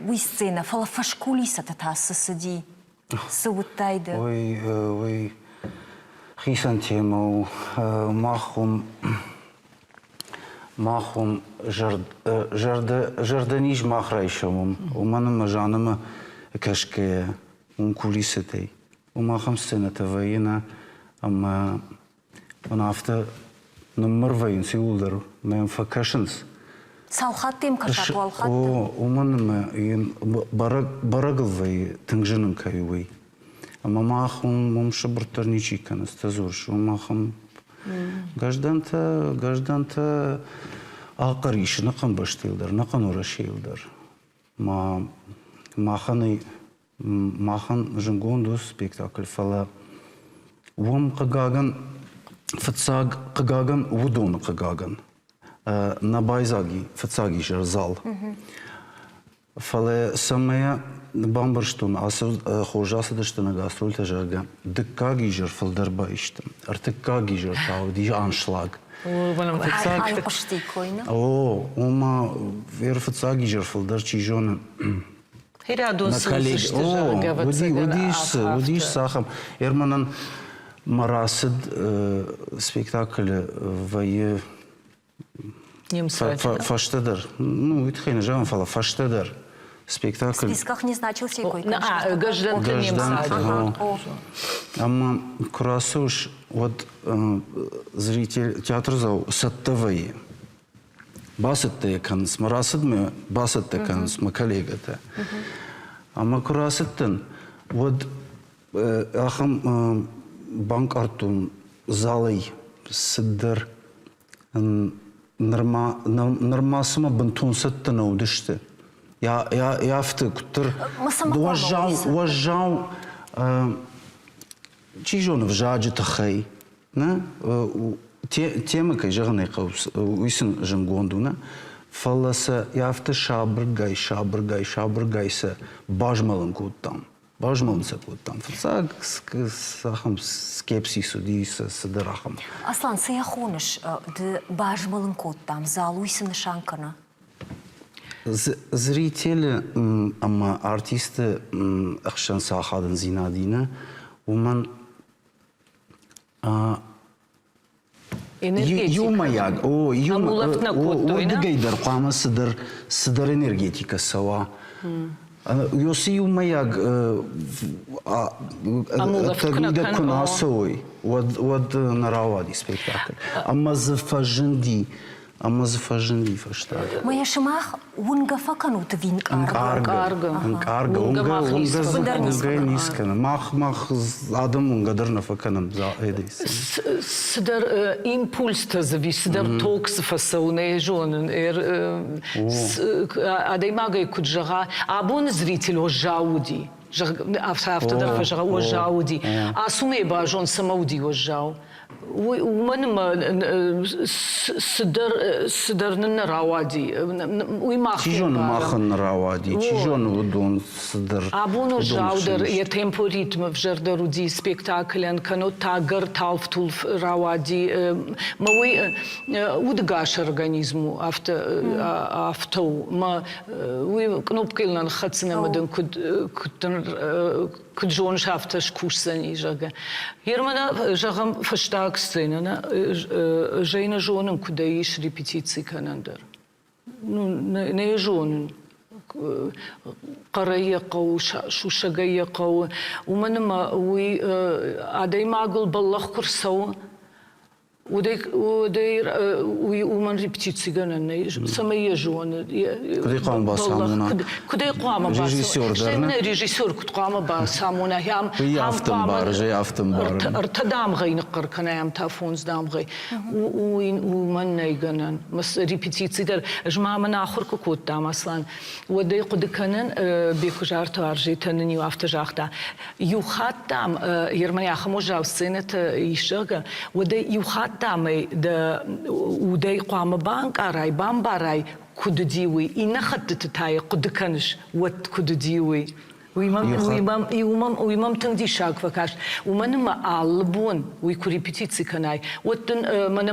уи сцена фала фаш кулисата та сади саутайда ой хисантемо махум жардανиж махрайшамум уманам жанама кашке кулисатей умахам сцената ваина ама онафта نمرفين سيولدر ما ينفكشنس. سالخاتيم كشات والخات. ومن ما ين برجل في تنجنن كيوي. أما ما خم مش برترنيشي كان استزورش وما خم. جدانتا آخريش نقن بشتيلدر نقن ورشيلدر. ما خن جنگوندوس سبيكتاكل فلا وهم قاعن فتساق قاقن ودون قاقن نبايزاقي فتساقي جرزال فلا سمية بامبرشتون عصر خوجاسة دشتنا غاسترول تجرقا دكاقي جر فالدربا اشتم ارتكاقي جر تعودي انشلاق هاي قشتي كوينة وما فير فتساقي جر فالدر تيجون هيرادوس وديش ساخم يرمنن مراسد سبيكتاكل في فاشتدر ну итхайна жан фала фаштедер спектакль в списках не значился какой гражданка немца ама красуш вот зритель театр зал саттавай басатте кан смарасад мы басатте кан с коллегата ама красаттен вот ахам банк артун залой сидер нормасыма бентун сеттена удиште я втыктыр уажжау чижон в жаджи тахай на темы кай жагнай каус уйсын жангондуна фалласа яфты шабыргайса бажмалын куттам бажмалынса куттам фалсак сахам скепсису дийса сыдырахам Аслан саяхоныш ды бажмалын куттам зал уйсын шанкана зрители ама артисты ахшан сахадын зинадина уман юмаяг удыгайдар қама сыдыр энергетика сава Йоси юмаяг тагида кунасой вот наравади спектакль ама зафаженди фаштаг Моя шимах унга факану твинк Анкарга унга нискана мах адам унгадыр на факанам за эдис сидер импульс тазави сидер токс фасауне жонен адаймага куджага абон зритель ожауди автодар фажага ожауди асуме бажон самауди ожау ومن صدرنا راوادي وما تيجون ماخن راوادي تيجون ودون صدر أبونو جاودر يتمبو ريتم فجردر ودي سبيكتاكلن كانوا تاجر تالف تولف راوادي موي ودقاش организму автو ما وكنوبكلنا خدسنا مدن كد جون شافتش كوشسني جاga يرمنا جاهم فشتاك سцена جينا جونم كدايش ريبيتيتسي كانندر не جون قريقة وشقيقة ومن ما وي عدي معقل بالله كرسو ودي ومن ريبتيتسي جنن سمية جون كدي قام باسامونا كدي قام ريجيسور درنا ريجيسور كنت قام باسامونا هم يافتم بار جاي يافتم بار ارتدام غي نقر كنا يم تافونز دام غي ومن نيجنن مس ريبتيتسي در جماعة من آخر كوت دام أصلا ودي قد كنن بيكجار تارجي تنني وافت جاختا يوخات دام يرمني آخر مجاو سنة يشجع ودي يوخات دامي دا ودي قام بانك أراي بام باراي كود ديوي إن خدت تاي قد كنش ود كود ديوي ويمام تندي شاك فكاش ومن ما ألبون ويكوري بتيتسي كناي وتن من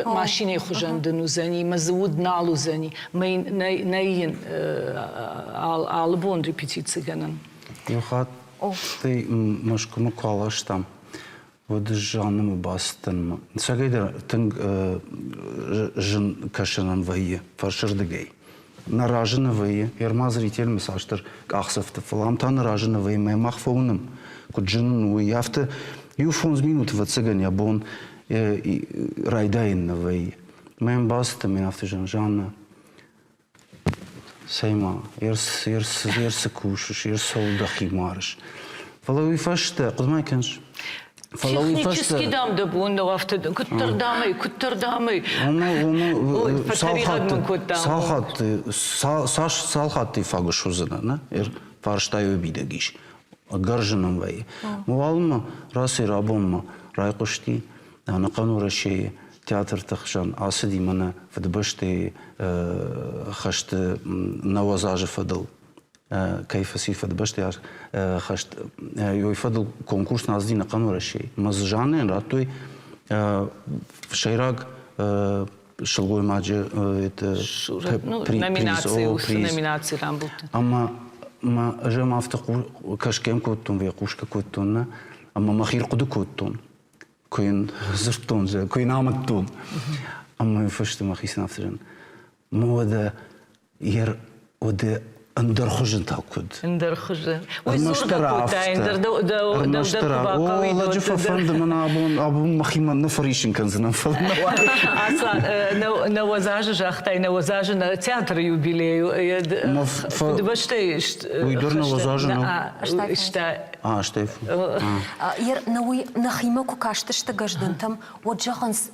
ماشين يخجن دنو زني مزود نالو زني مين ناين ألبون ريبتيتسي كنن يخات تي مشكو مقالش تام ودجانم باستن ساقيدر تنگ جن كشنن وهي فرشر دقي наражена вые, ерма зритель месаштер ахсафте флам та наражена вые май махфоунам куджин уи афте юфонс минут в цыгане бон райдайн на вые мен баста мен афте жанна сейма ерс кушш ерс солдахи марш фалови фаште кудмайкенш технически дам да бун да афте куттар дамы салхат ти фагшузна на фарштаю бидагиш гаржанам вай муалма раси рабонма райқушти на канураши театр тахшан асди мана фдбашти хашт навазаж фадл كيف سيفد بشتيار خشت يفضل كونكورس نازدين قانون الشيء مزجانين راتوي شيراغ شلوي ماجي نومينации работы اما ما جمع افتقو كشكم كنتم ويقوشك كنتم اما مخير قد كنتم كوين زرتون كوين عملتون اما فشت مخيس نفترن مو ذا ير ود اندر خجن تاكد اندر خجن المشترى المشترى والله جفا فند من ابون مخيما نفريشن كنزنا اصلا نوزاج جاختاي نوزاج تياتر يوبيليو دبشتي ويدور نوزاج штайф ير نوي نخيما كوكاشتشتا гаждантам وجаханс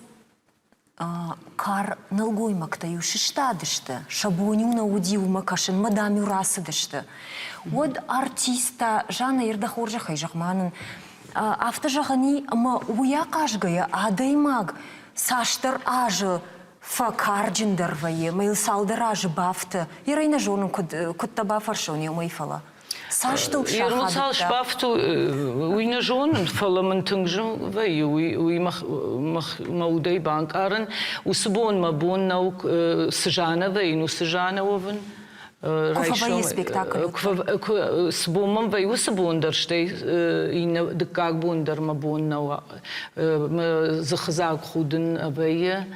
кар налгоймактаю шиштадышты, шабонюна удиума кашын мадамю расыдышты. Вот артиста Жанна Ердахоржа хайжахманын автожахани ма уя кажгая адаймаг саштар ажы факарджиндарвае мейлсалдар ажы бафты. Ерайна жонын кутта бафаршони умайфала. Саштыл шахадыпта. Ермусал шбафту уйна жонын фаламын тыңжын вай уй маудей банкарын усбон мабон наук сжана вай ну сжана овен Куфавай спектакль. Сбомам вай усбондар штей ина дыкак бондар мабон нау захзак худын вай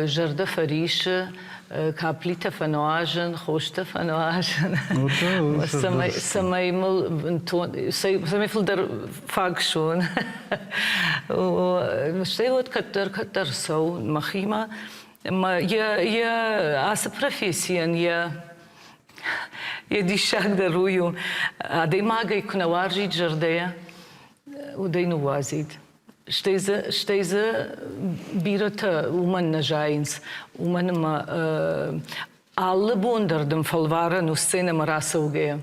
жарда фариши كابليتا فنواجن خوشتا فنواجن سمايمل بنتون سمايفل در فاكشون وشتيوت كتر سو مخيمة ما يا آس بروفيسيان يا دي شاك درويو عدي ما جاي كنا وارجي جرديا ودينو وازيد شتيزة بيرتا ومن نجاينس ومن ما alle bonderdem falvaran u scene marasa ugeja.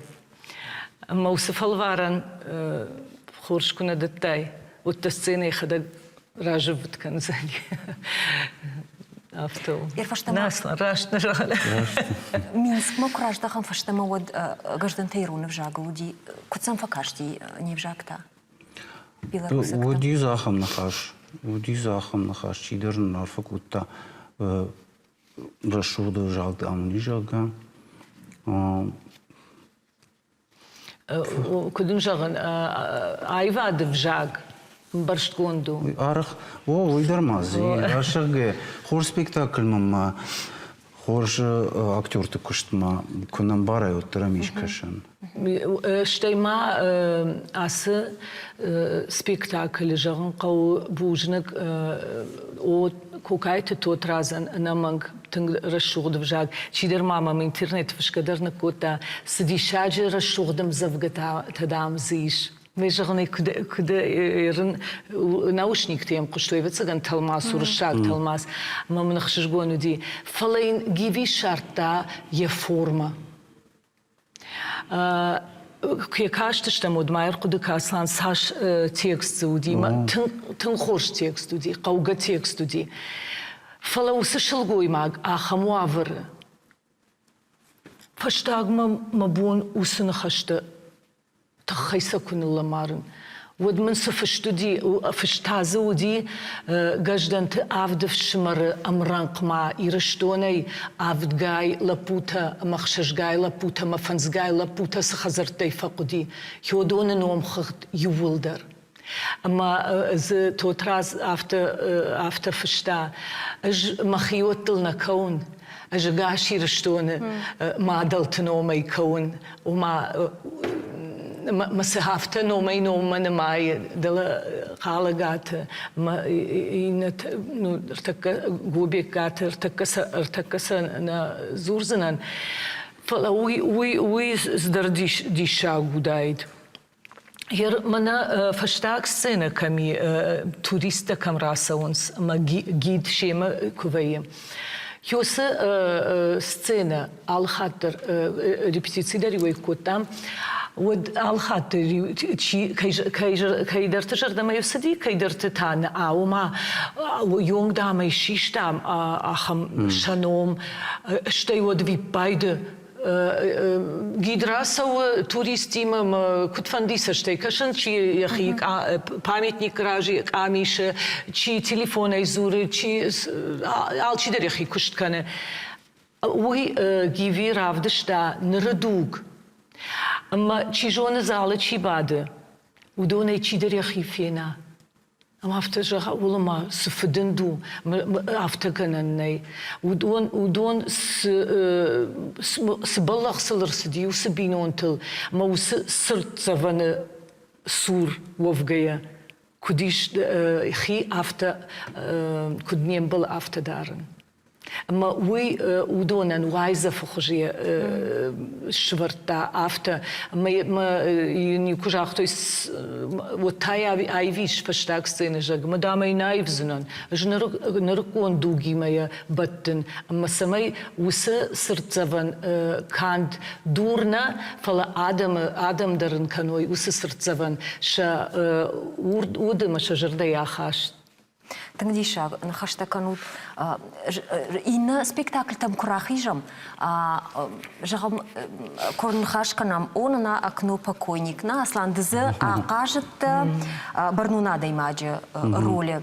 Ma u se falvaran хоршкуна детей. От та сцена хада Ражевт канзали. Авто. Ирфаштама. Наслан, рашна жала. Минск мокраждахам фаштама вот граждан Тейруны в Жагауди. Куцам факашти не в Жагта. Води захам нахаш. Води захам нахаш. Чидерн нарфакутта. Рашуда Жагда амни Жага. Кудун жаган айвад в Жаг. Барштконду. Арах, уйдармази. Ашаге. Хор спектакль мама. Хор актер тыкуштма. Кунам барай оттарамишкашан. Штайма асы спектакль жаган кау бужнак о кукайты тот разан наманг тынг расшугдав Жаг. Чидер мамам интернет вшкадарна кота сдишаджи расшугдам завгата тадам зиш. Вежаганы куда наушник тем куштоевец ган талмас уршак талмас мамнах шжгону ди фалейн гиви шарта е форма кекашты что модмайр куда каслан саш текст уди тын хош текст уди кауга текст уди фалаусы шылгой маг ахамуавр фаштагма мабун усын хашты تخيسا كن الله مارن ود من سفشتودي فشتازودي جدنت عفد فشمر أمرانق ما يرشتوني عفد جاي لبوتا مخشش جاي لبوتا مفنز جاي لبوتا سخزرتي فقدي يودون نوم خد يولدر أما ز توتراز after فشتا أج مخيوت لنا كون أج جاش يرشتون ما دلت نوم يكون وما مسحفت نومي نومن ماي دل خالقات ما ينت نو ارتك جوبيكات ارتكس نا زورزنن فلا وي زدر ديشا غودايد هير منا فشتاك سنة كمي توريستا كم راسونس ما جيد شيما كوفيه يوس سцена алхатер репетициядери ويكوتام ود الخاطر كيدر تجرد ما يفسدي كيدر تتان أو ما يوم دام يشيش دام أخم شنوم شتى ود في بايد гидра сау туристим кутфандиса штей кашан чи яхик памятник ражи камише чи телефона изуры чи алчи дерехи кушткане уй гиви равдышта нырдуг amma çijone zale çibade udone çidere xifena am hafta jaha ulama sıfıdındu hafta kananay udon sıballah sılırsı diyu sıbinontul ama usı sırt zavanı sur vovgaya kudiş xi hafta kudniem bal hafta darın أما وي ودونا نوايزة فخجية شورتا أفتا ما يكوجاختو وتايا أيفيش فشتاك سنة جاك ما دام ينايف زنان نركون دوغي ما بطن أما سماي وس سرتزفن كاند دورنا فلا آدم درن كانوي وس سرتزفن شا ودما شجردا ياخاش Тыңдиша, нахашта канут инна спектакль там курахижам, жагам корнхашканам онна окно покойникна, асландызы акажет барнуна даймаджи роли.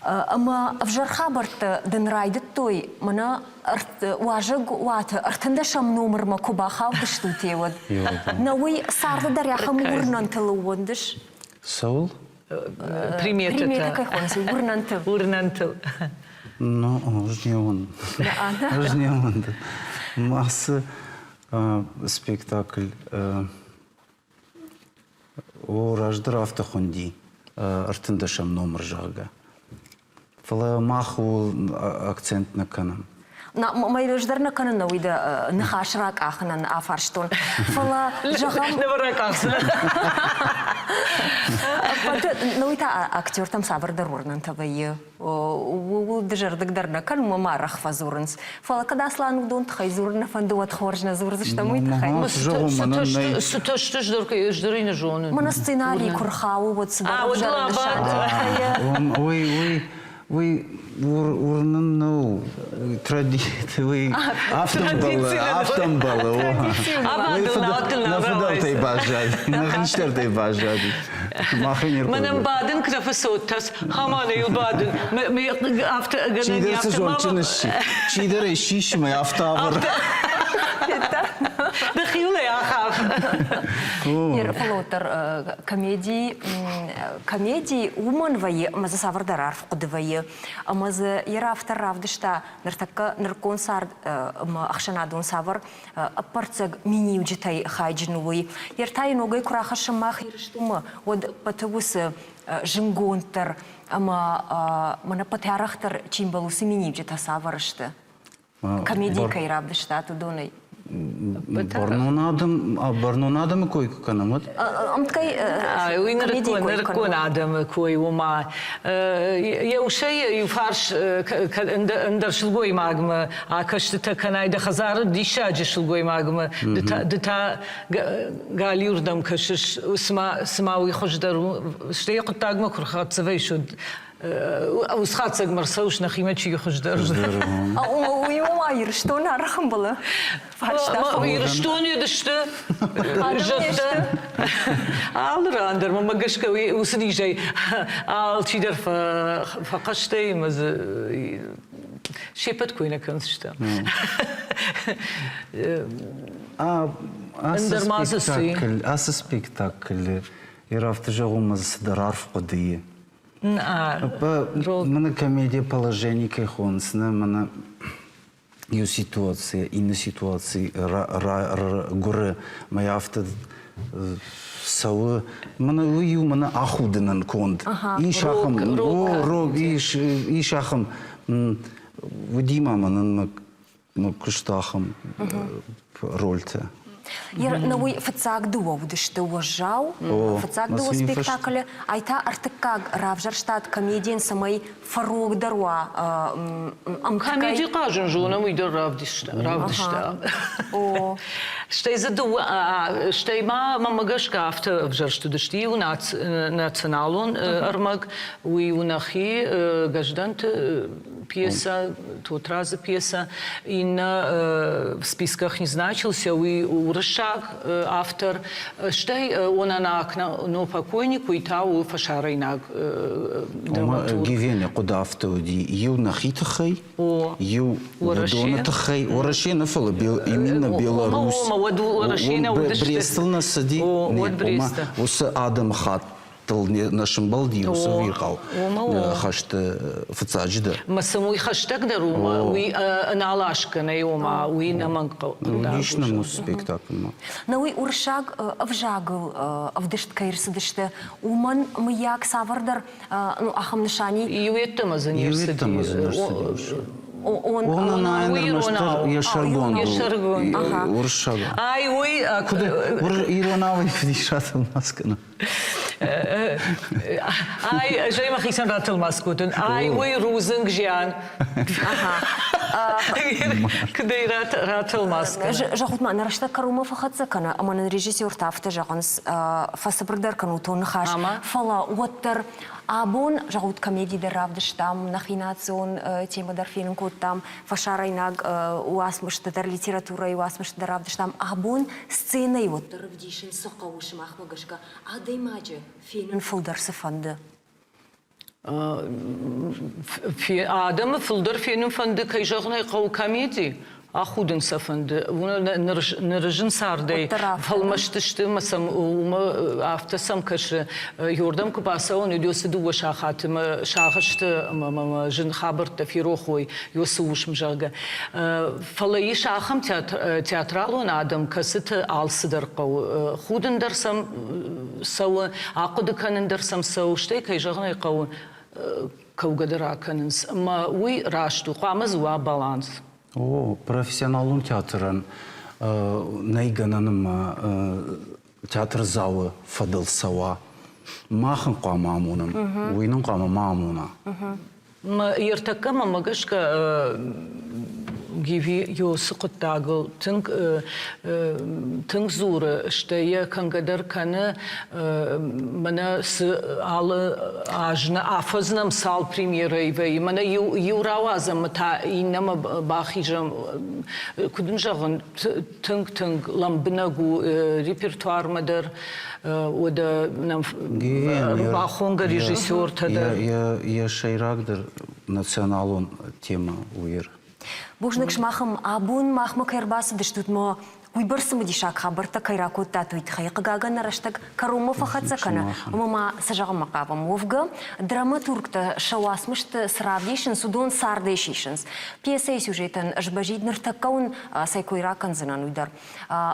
Ама в жархабарт денрайдет той, мана важыг ват артындашам номерма кубахав дыштутевод. Науи сарды даряхам урнантылы вондыш. Саул? Примета кайхонсы, урнантыл. Урнантыл. Ну, уж не он. Уж не он. Масса спектакль. О раждыр автохонди. Артындашам номер жага. Фала маху акцент на канам. ما يرجدرنا كان نويدا نخاشراك آخنا آفارشتون فلا جهام نبرك أحسن. نويتا أكتر تم صبر ضرورنا تبيه ودجر دقدرنا كان ما رخ فزورنس فلا كده أصلا ودون تخيزورنا فندوات خارجنا زور زشتا موي تخيل ستش درك يجدرين جون. من السيناريو كرخاو وتصدر we ورننو تراديتي أفتنبال نفضل تيباجادي نخنشتر تيباجادي ما خير من بعدين كرف صوتس همان يبادن أفت شيدر سجون تنشي شيدر الشيش ما يفتابر دخيله يا خاف. يرفلوتر كوميدي ومن ويا ماذا سافر درارف قد ويا ماذا يرافتر رافدشتا نرتك نركون صار ما أخشنا دون سافر أبرتك ميني وجتاي خايجنوي يرتاي نوجي كراخش ما خيرشتوما ود بتوس جنگونتر أما من بتعرفتر تيمبلوس ميني وجتا سافرشته كوميدي كي رافدشتا تدوني برنونادم كوي كنامد نركون عدم كوي وما يوشي يفارش اندر شلقوي ماغم عكشت تكناي دخزار ديشاج شلقوي ماغم دتا قال يردم كشش سماوي خجدر شتي قطاق مكرخات سفيشود وسخاتك مرسوش نخيمة شيء خجدر أو يوم يرشتون عرخم بلا ما يرشتون يدشت جت على راندر ما مجش كوي وسني جاي على شيدر فقشتي مز شيبت كوينة كنشتا أندر ما سبيكتاكل سبيكتاكل يرافت جاهم مز درارف قضية من комедия положений кайхонсна من ю ситуация инна ситуации горы моя авто сау من ю من ахуднан конд и шахам рог и шахам وديما من كشتахам рольте نوي فتاك دوا ودش دوا جاو فتاك دوا سبيكتاكل ايتا ارتكاغ رافجر شتات كوميديان سمي فروق دروا كوميدي قاجن جونا ويدر رافدشتا شتي زدوا شتي ما مجاش كافت فجرشت دشتي وناتسنالون ارمغ ونخي гаждант пьеса, тут раз пьеса, и в списках не значился, и уршаг автор, что он на покойнику и тау фашарайнаг драматург. Гивене куда автор ди ю нахитахай, ю донатахай, урашена фала именно Беларусь. Брестл насади, не, ус Адам Хат. нашим балдию совирал хашт фцаджда масамуй хаштаг дарума уи налашка на йома уи наманка лично му спектакль науи уршаг авжагыл авдышт кайрсыдышты уман мыяк савардар ну ахам нишани юеттама занерсыди он наверное яшаргон уршаг ай уи иронавый фдишатал маскана ай жай махисан ратал маскутун ай уи рузынг жан кдей ратал маскана жахут ма нарашта карума фахатса кана аман режиссер тафта жаганс фасабрдар кану тон хаш фала уаттар абон жахут комедии дравдыштам нахинацион тема дарфинен коттам фашарайнаг уасмыштыдар литература и уасмыштыдар дравдыштам абон сцена и вот равдишин сокауш махмагашка адай маджи финен фулдарсы фанды Адам фулдар финен фанды кайжагнай кау комедии أخودن سفند ونرجن ساردي فالمشتشت مسام وما أفتسام كش يوردم كباسون يدوس دو شاخات ما شاخشت ما جن خبرت في روحي يوسوش مجاجة فلا يشاخم تياترالون آدم كست عالصدر قو خودن درسم سو عقد كان درسم سو شتى كيجغنا قو كوجدرا كنس ما وي راشتو قامز وابالانس О, профессионалун театрын найгананыма театр залы фадылсава. Махын қамамуным, уйнын қамамамуна. Ертакка мамагашка гиви ёсы құттағыл тың зуры штая кангадар каны мана алы ажны афазнам сал премьеры вей мана юравазам та инама бахижам кудын жағын тың ламбынагу репертуар мадыр ода бахонга режиссер тадар. Я шайрагдыр националун тема уйыр. Бужнык шмахым абун махмы кайрбасы дыштутмо уйбырсымы дишак хабырта кайракут татуит хайқы гаган араштак карумы фахатсакана. Мама сажағым мақабым овга драматургта шауасмышты сравдейшін судон сардейшишінс. Пьесей сюжетен жбажид ныртаккаун сайкойракан зынан уйдар.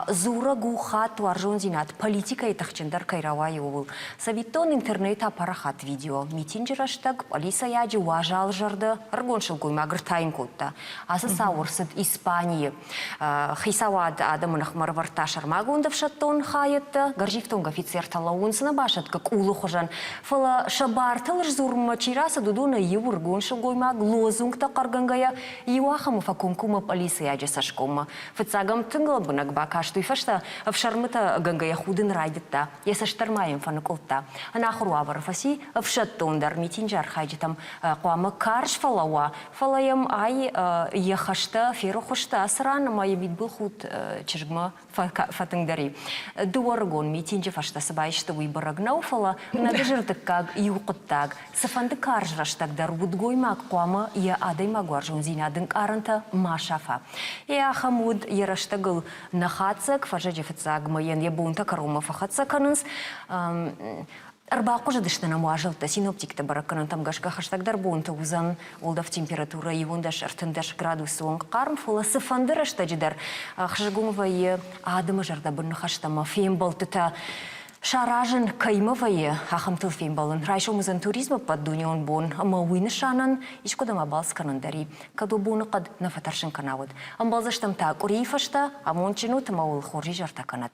Зура гуха туаржон зинат политика етахчендар кайравай овыл. Савиттон интернет апарахат видео. Митинджер аштак полиса яджи уажал жарды аргоншыл гойма гыртайын котта. Асы сауырсыд Испании. Хисавад Мынахмар варташар магундов шаттон хаятты, гаржифтонг офицер талаунсына башат, как улы хожан. Фала шабартылыш зурма чираса дудуна юргун шагоймаг лозунгта каргангая юахаму факумкума полисы яджа сашкома. Фацагам тынгла бынак бакашту и фашта в шармыта гангая худын райдетта. Я саштармаем фанаколта. Анахру аварфаси в шаттондар митинджар хайджитам куама карш фалауа. Фалаям ай ехашта ферохошта срана моя битбыл худ чижгма фатыңдари. Дуаргон митинджи фашта сабайшта уйбарагнау фала надежырдыккаг юқыттаг. Сафанды каржраштагдар вудгоймак куама я адай магуаржон зинадың арынта машафа. Я хамуд яраштагыл нахацак фажаджифыцаг майен ябунта карума фахацаканынс. Арбақу жадыштана муажылты синоптикті баракканын тамгашка хаштагдар буынты узан олдав температура евондаш артындаш градус оң қарым фоласы фандыр аштаджидар. Хжагумовайы адымы жарда бірні хаштама фембалтыта шаражын каймывайы ахамтыл фембалын. Райшомызын туризмы под дунион бон мауыны шанан ишкодама балсканындари. Каду буны қад нафатаршын канавыд. Амбалзаштам та курейфашта, амончину тамауыл хоржи жарта канат.